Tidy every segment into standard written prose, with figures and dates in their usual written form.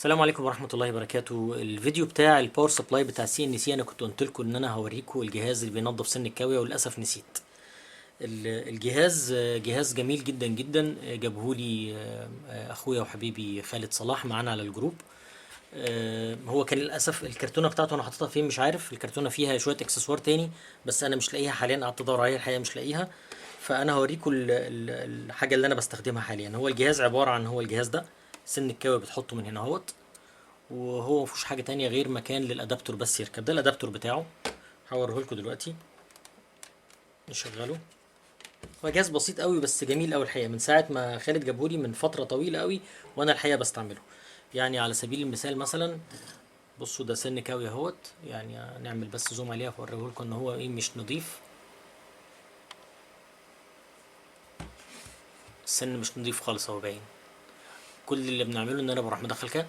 السلام عليكم ورحمة الله وبركاته. الفيديو بتاع الباور سبلاي بتاع سي ان سي انا كنت قلت لكم ان انا هوريكم الجهاز اللي بينظف سن الكاوية، وللاسف نسيت. الجهاز جهاز جميل جدا جدا، جابهولي اخويا وحبيبي خالد صلاح معانا على الجروب. هو كان للاسف الكرتونه بتاعته انا حاططها فين مش عارف. الكرتونه فيها شويه اكسسوار تاني بس انا مش لاقيها حاليا، قعدت ادور عليها الحقيقه مش لاقيها. فانا هوريكم الحاجه اللي انا بستخدمها حاليا. هو الجهاز عباره عن هو الجهاز ده سن الكاوية بتحطه من هنا اهوت، وهو مفيهوش حاجه تانية غير مكان للادابتور بس يركب. ده الادابتور بتاعه، هوريه لكم دلوقتي نشغله. هو جهاز بسيط قوي بس جميل قوي الحقيقه، من ساعه ما خالد جابهولي من فتره طويله قوي وانا الحقيقه بستعمله. يعني على سبيل المثال مثلا بصوا ده سن كاوي اهوت، يعني نعمل بس زوم عليها فاوريه لكم ان هو ايه مش نضيف. السن مش نضيف خالص، هو باين. كل اللي بنعمله ان انا بروح مدخل كده،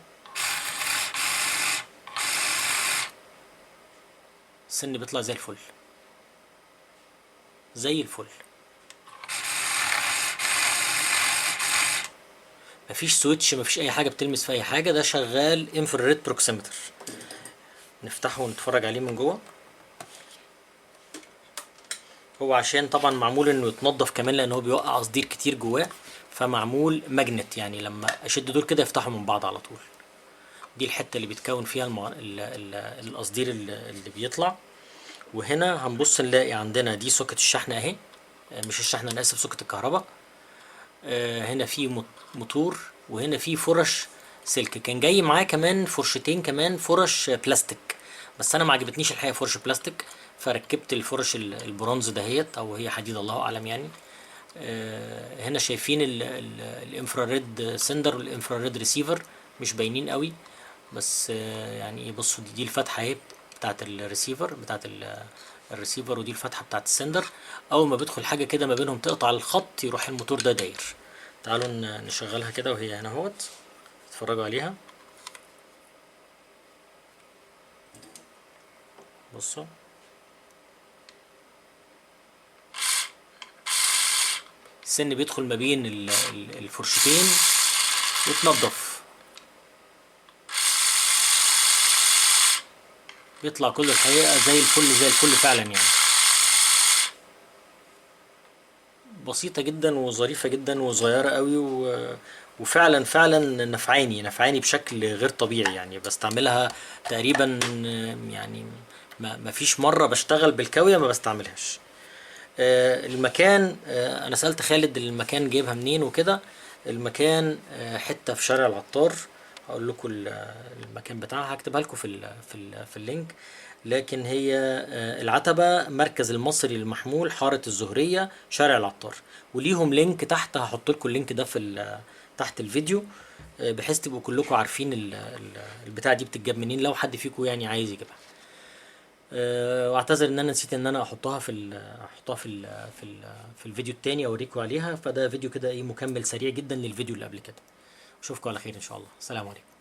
السن بيطلع زي الفل زي الفل. مفيش سويتش، مفيش اي حاجه بتلمس في اي حاجه. ده شغال انفراريد بروكسيمتر. نفتحه ونتفرج عليه من جوه. هو عشان طبعا معمول انه يتنضف كمان لان هو بيوقع قصدير كتير جواه، فمعمول ماجنت، يعني لما اشد دول كده يفتحوا من بعض على طول. دي الحته اللي بيتكون فيها القصدير اللي بيطلع. وهنا هنبص نلاقي عندنا دي سوكت الشحن اهي، مش الشحن انا اسف، سوكت الكهرباء. هنا في موتور، وهنا في فرش سلك. كان جاي معاه كمان فرشتين كمان فرش بلاستيك، بس انا ما عجبتنيش الحقيقه فرش بلاستيك، فركبت الفرش البرونز دهيت او هي حديد الله اعلم يعني. هنا شايفين الانفراريد سندر والانفراريد ريسيفر مش باينين قوي، بس يعني بصوا دي الفتحه اهي بتاعت الريسيفر، بتاعت الريسيفر، ودي الفتحه بتاعت السندر. اول ما بدخل حاجه كده ما بينهم تقطع الخط يروح الموتور ده داير. تعالوا نشغلها كده وهي هنا اهوت، اتفرجوا عليها. بصوا السن بيدخل ما بين الفرشتين ويتنضف، بيطلع كل الحقيقة زي الفل زي الفل فعلا يعني. بسيطة جدا وظريفة جدا وصغيرة قوي وفعلا فعلا نفعاني بشكل غير طبيعي يعني. بستعملها تقريبا يعني ما فيش مرة بشتغل بالكاوية ما بستعملهاش. المكان انا سألت خالد المكان جايبها منين وكده. المكان حتة في شارع العطار، هقول لكم المكان بتاعها، هكتبها لكم في اللينك. لكن هي العتبة، مركز المصري للمحمول، حارة الزهرية، شارع العطار. وليهم لينك تحت، هحط لكم اللينك ده تحت الفيديو، بحيث تبقوا كلكم عارفين البتاع دي بتتجاب منين لو حد فيكم يعني عايز يجيبها. واعتذر ان انا نسيت ان انا احطها في الفيديو التاني اوريكم عليها. فده فيديو كده ايه مكمل سريع جدا للفيديو اللي قبل كده. اشوفكم على خير ان شاء الله. السلام عليكم.